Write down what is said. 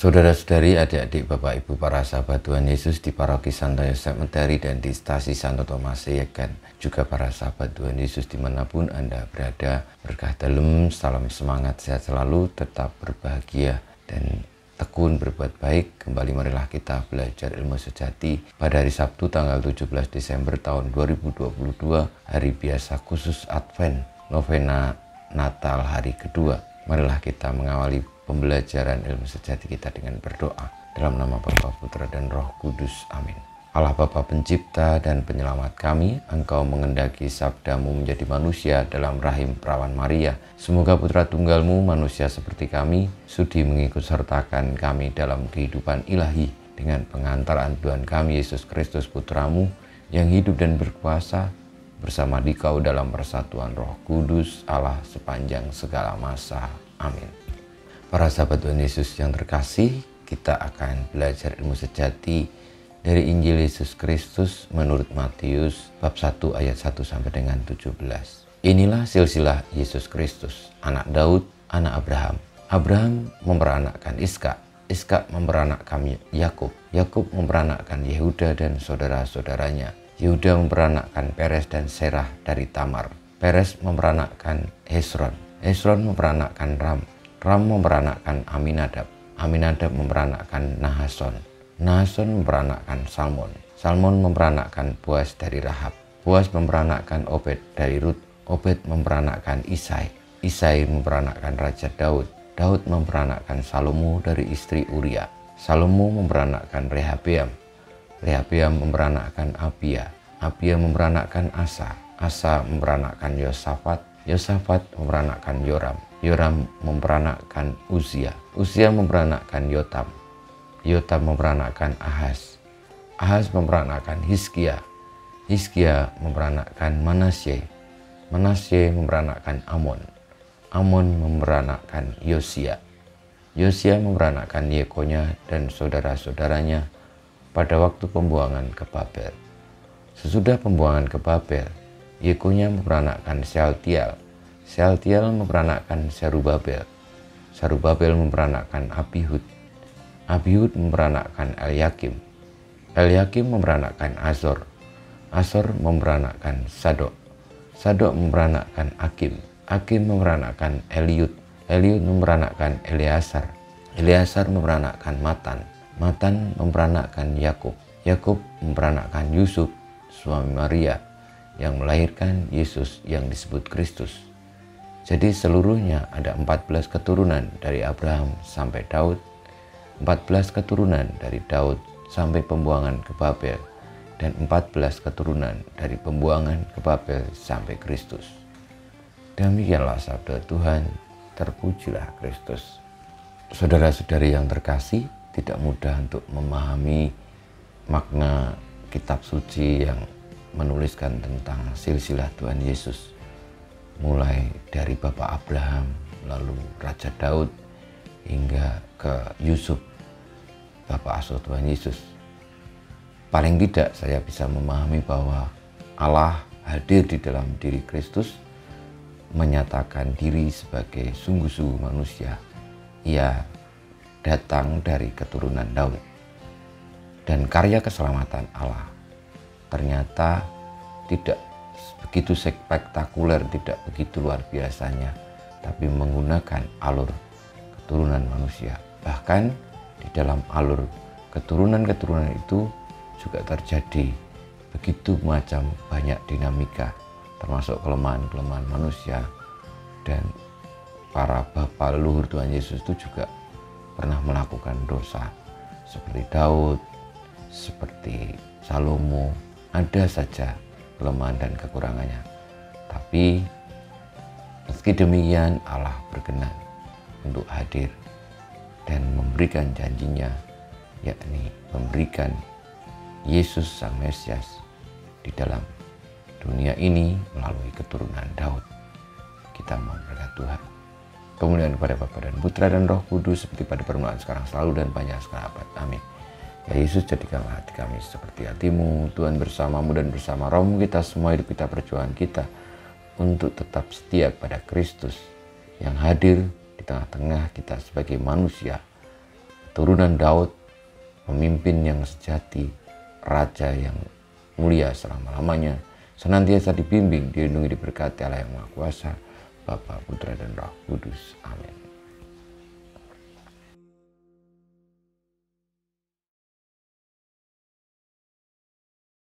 Saudara-saudari, adik-adik, Bapak Ibu, para sahabat Tuhan Yesus di Paroki Santo Yosef Medari dan di Stasi Santo Thomas Yekan, juga para sahabat Tuhan Yesus dimanapun Anda berada, berkah dalam, salam semangat, sehat selalu, tetap berbahagia dan tekun berbuat baik. Kembali marilah kita belajar ilmu sejati pada hari Sabtu tanggal 17 Desember tahun 2022, hari biasa khusus Advent, novena Natal hari kedua. Marilah kita mengawali pembelajaran ilmu sejati kita dengan berdoa. Dalam nama Bapa, Putra, dan Roh Kudus. Amin. Allah Bapa pencipta dan penyelamat kami, Engkau mengendaki sabdamu menjadi manusia dalam rahim perawan Maria. Semoga Putra Tunggalmu, manusia seperti kami, sudi mengikut sertakan kami dalam kehidupan ilahi dengan pengantaran Tuhan kami Yesus Kristus Putramu, yang hidup dan berkuasa bersama Dikau dalam persatuan Roh Kudus, Allah sepanjang segala masa. Amin. Para sahabat Tuhan Yesus yang terkasih, kita akan belajar ilmu sejati dari Injil Yesus Kristus menurut Matius bab 1 ayat 1 sampai dengan 17. Inilah silsilah Yesus Kristus, anak Daud, anak Abraham. Abraham memperanakkan Ishak, Ishak memperanakkan Yakub, Yakub memperanakkan Yehuda dan saudara-saudaranya. Yehuda memperanakkan Peres dan Serah dari Tamar. Peres memperanakkan Hesron, Hesron memperanakkan Ram, Ram memperanakkan Aminadab, Aminadab memperanakkan Nahason, Nahason memperanakkan Salmon, Salmon memperanakkan Boaz dari Rahab, Boaz memperanakkan Obed dari Rut, Obed memperanakkan Isai, Isai memperanakkan Raja Daud, Daud memperanakkan Salomo dari istri Uria, Salomo memperanakkan Rehabeam, Rehabeam memperanakkan Abia, Abia memperanakkan Asa, Asa memperanakkan Yosafat, Yosafat memperanakkan Yoram, Yoram memperanakkan Uzia, Uzia memperanakkan Yotam, Yotam memperanakkan Ahaz, Ahaz memperanakkan Hizkia, Hizkia memperanakkan Manasye, Manasye memperanakkan Amon, Amon memperanakkan Yosia, Yosia memperanakkan Yekonya dan saudara-saudaranya pada waktu pembuangan ke Babel. Sesudah pembuangan ke Babel, Yekonya memperanakkan Sealtiel, Sealtiel memperanakkan Serubabel, Serubabel memperanakkan Abihud, Abihud memperanakkan Eliakim, Eliakim memperanakkan Azor, Azor memperanakkan Sadok, Sadok memperanakkan Akim, Akim memperanakkan Eliud, Eliud memperanakkan Eleazar, Eleazar memperanakkan Matan, Matan memperanakkan Yakub, Yakub memperanakkan Yusuf, suami Maria, yang melahirkan Yesus yang disebut Kristus. Jadi seluruhnya ada 14 keturunan dari Abraham sampai Daud, 14 keturunan dari Daud sampai pembuangan ke Babel, dan 14 keturunan dari pembuangan ke Babel sampai Kristus. Demikianlah sabda Tuhan, terpujilah Kristus. Saudara-saudari yang terkasih, tidak mudah untuk memahami makna kitab suci yang menuliskan tentang silsilah Tuhan Yesus, mulai dari Bapak Abraham, lalu Raja Daud, hingga ke Yusuf, Bapak asuh Tuhan Yesus. Paling tidak saya bisa memahami bahwa Allah hadir di dalam diri Kristus, menyatakan diri sebagai sungguh-sungguh manusia. Ia datang dari keturunan Daud. Dan karya keselamatan Allah ternyata tidak begitu spektakuler, tidak begitu luar biasanya, tapi menggunakan alur keturunan manusia. Bahkan di dalam alur keturunan-keturunan itu juga terjadi begitu macam banyak dinamika, termasuk kelemahan-kelemahan manusia. Dan para bapa leluhur Tuhan Yesus itu juga pernah melakukan dosa, seperti Daud, seperti Salomo. Ada saja kelemahan dan kekurangannya, tapi meski demikian Allah berkenan untuk hadir dan memberikan janjinya, yakni memberikan Yesus Sang Mesias di dalam dunia ini melalui keturunan Daud. Kita mohon berkat Tuhan. Kemuliaan kepada Bapa dan Putra dan Roh Kudus, seperti pada permulaan, sekarang, selalu, dan banyak sekarang abad. Amin. Ya Yesus, jadikanlah hati kami seperti hati-Mu. Tuhan bersama-Mu dan bersama roh-Mu, kita semua hidup kita, perjuangan kita untuk tetap setia kepada Kristus yang hadir di tengah-tengah kita sebagai manusia turunan Daud, pemimpin yang sejati, raja yang mulia selama-lamanya, senantiasa dibimbing, dilindungi, diberkati Allah yang Maha Kuasa, Bapa, Putra, dan Roh Kudus. Amin.